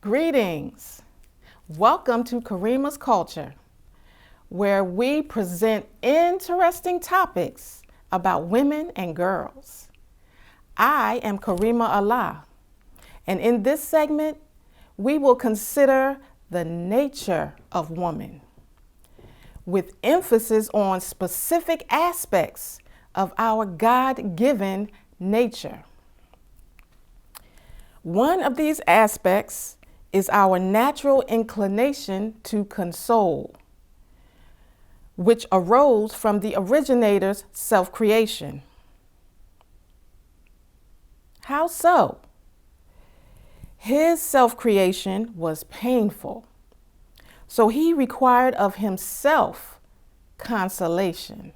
Greetings. Welcome to Karriemah's Culture, where we present interesting topics about women and girls. I am Karriemah Allah, and in this segment, we will consider the nature of woman, with emphasis on specific aspects of our God-given nature. One of these aspects is our natural inclination to console, which arose from the originator's self-creation. How so? His self-creation was painful, so he required of himself consolation.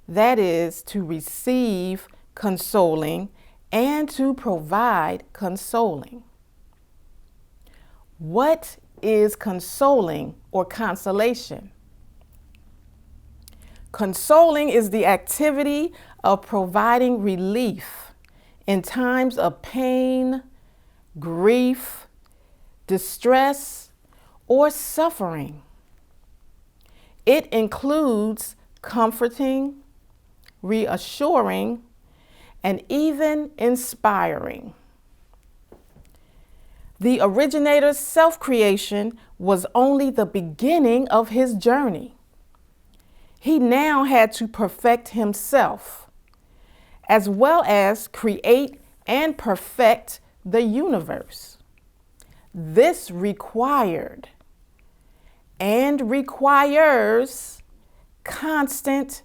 That is, to receive consoling and to provide consoling. What is consoling or consolation? Consoling is the activity of providing relief in times of pain, grief, distress, or suffering. It includes comforting, reassuring, and even inspiring. The originator's self-creation was only the beginning of his journey. He now had to perfect himself, as well as create and perfect the universe. This required and requires constant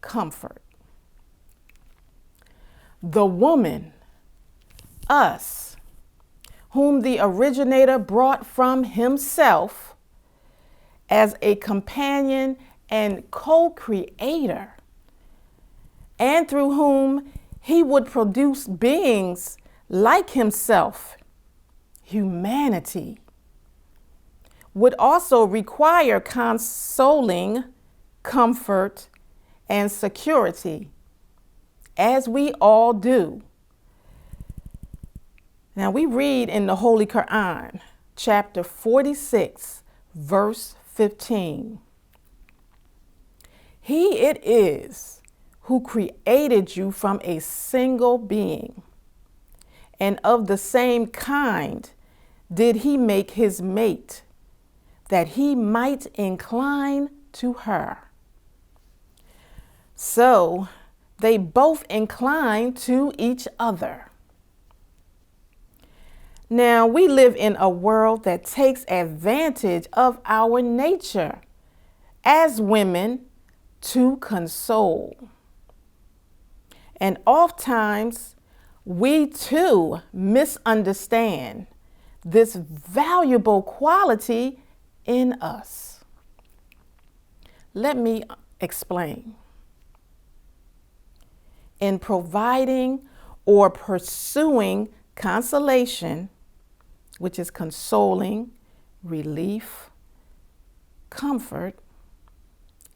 comfort. The woman, us, whom the originator brought from himself as a companion and co-creator, and through whom he would produce beings like himself, humanity, would also require consoling, comfort, and security, as we all do. Now we read in the Holy Quran, chapter 46, verse 15. He it is who created you from a single being, and of the same kind did he make his mate, that he might incline to her. So they both incline to each other. Now, we live in a world that takes advantage of our nature as women to console. And oftentimes, we too misunderstand this valuable quality in us. Let me explain. In providing or pursuing consolation, which is consoling, relief, comfort,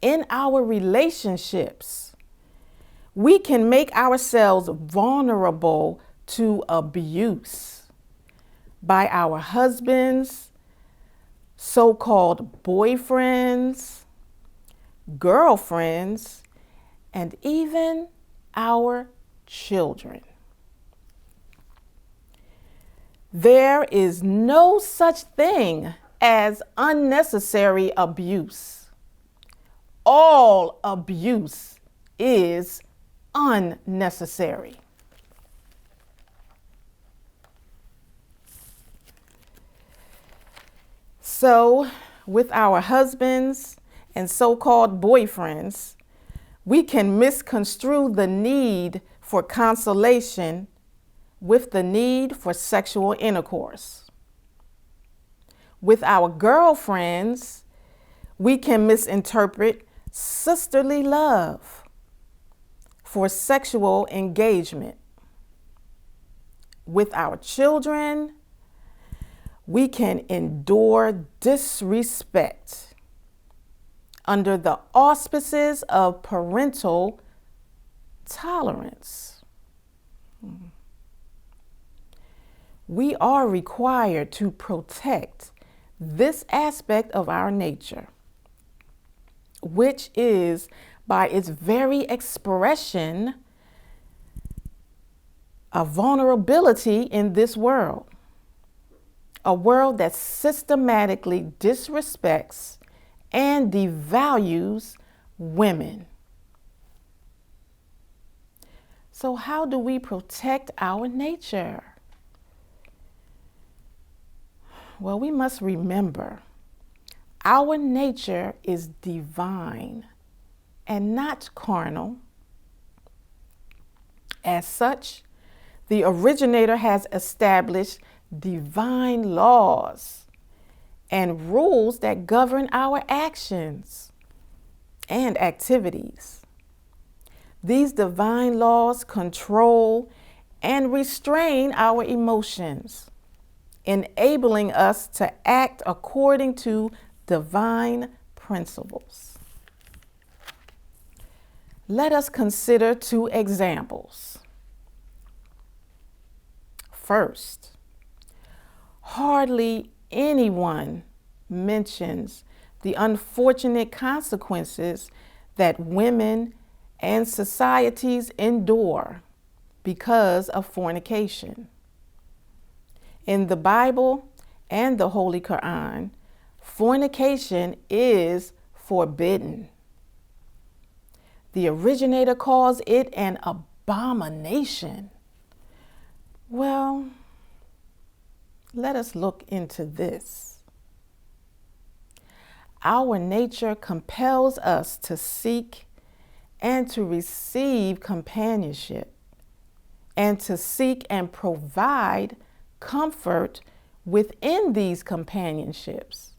in our relationships, we can make ourselves vulnerable to abuse by our husbands, so-called boyfriends, girlfriends, and even our children. There is no such thing as unnecessary abuse. All abuse is unnecessary. So, with our husbands and so-called boyfriends, we can misconstrue the need for consolation with the need for sexual intercourse. With our girlfriends, we can misinterpret sisterly love for sexual engagement. With our children, we can endure disrespect under the auspices of parental tolerance. we are required to protect this aspect of our nature, which is, by its very expression, a vulnerability in this world, a world that systematically disrespects and devalues women. So how do we protect our nature? Well, we must remember our nature is divine and not carnal. As such, the originator has established divine laws and rules that govern our actions and activities. These divine laws control and restrain our emotions, enabling us to act according to divine principles. Let us consider two examples. First, hardly anyone mentions the unfortunate consequences that women and societies endure because of fornication. In the Bible and the Holy Quran, fornication is forbidden. The originator calls it an abomination. Well, let us look into this. Our nature compels us to seek and to receive companionship, and to seek and provide comfort within these companionships.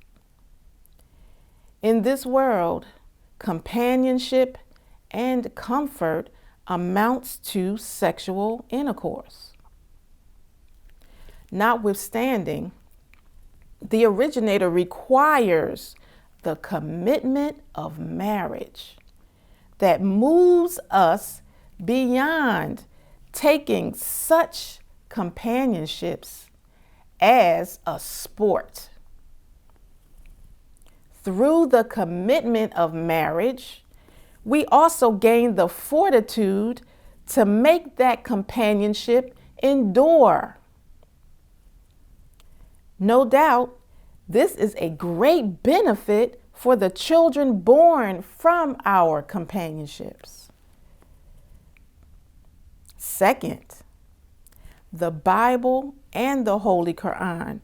In this world, companionship and comfort amounts to sexual intercourse. Notwithstanding, the originator requires the commitment of marriage that moves us beyond taking such companionships as a sport. Through the commitment of marriage, we also gain the fortitude to make that companionship endure. No doubt, this is a great benefit for the children born from our companionships. Second, the Bible and the Holy Quran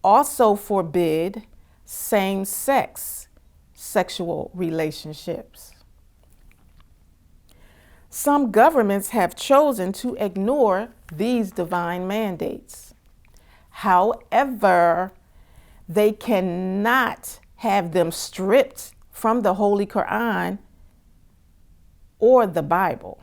also forbid same-sex sexual relationships. Some governments have chosen to ignore these divine mandates. However, they cannot have them stripped from the Holy Quran or the Bible.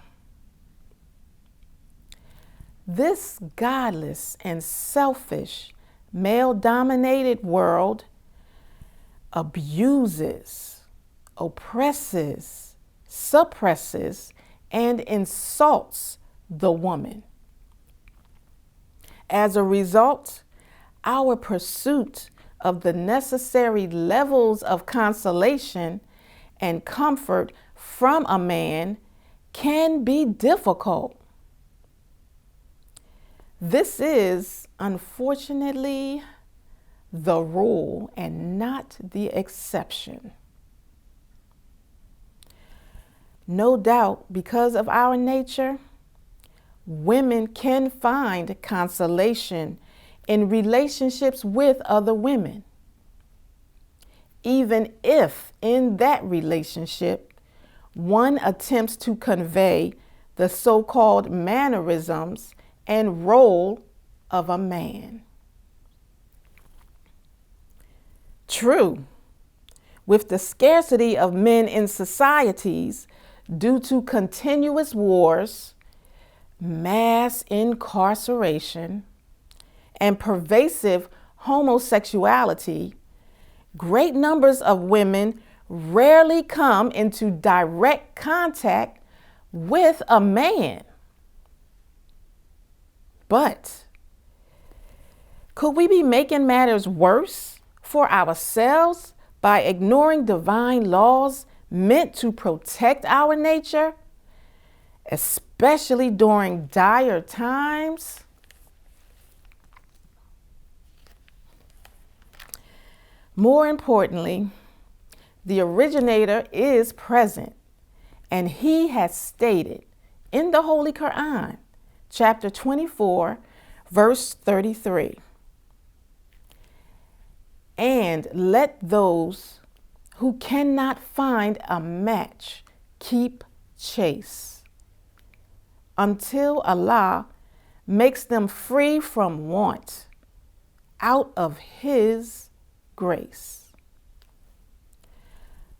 This godless and selfish, male-dominated world abuses, oppresses, suppresses, and insults the woman. As a result, our pursuit of the necessary levels of consolation and comfort from a man can be difficult. This is, unfortunately, the rule and not the exception. No doubt, because of our nature, women can find consolation in relationships with other women, even if in that relationship one attempts to convey the so-called mannerisms and role of a man. True, with the scarcity of men in societies due to continuous wars, mass incarceration, and pervasive homosexuality, great numbers of women rarely come into direct contact with a man. But Could we be making matters worse for ourselves by ignoring divine laws meant to protect our nature, especially during dire times? More importantly, the originator is present, and he has stated in the Holy Quran, chapter 24, verse 33, "And let those who cannot find a match keep chase until Allah makes them free from want out of His grace."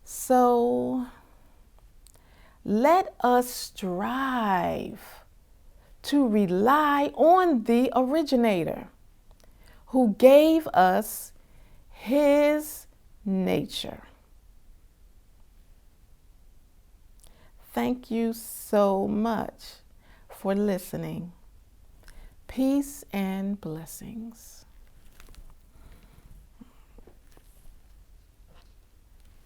So let us strive to rely on the originator who gave us His nature. Thank you so much for listening. Peace and blessings.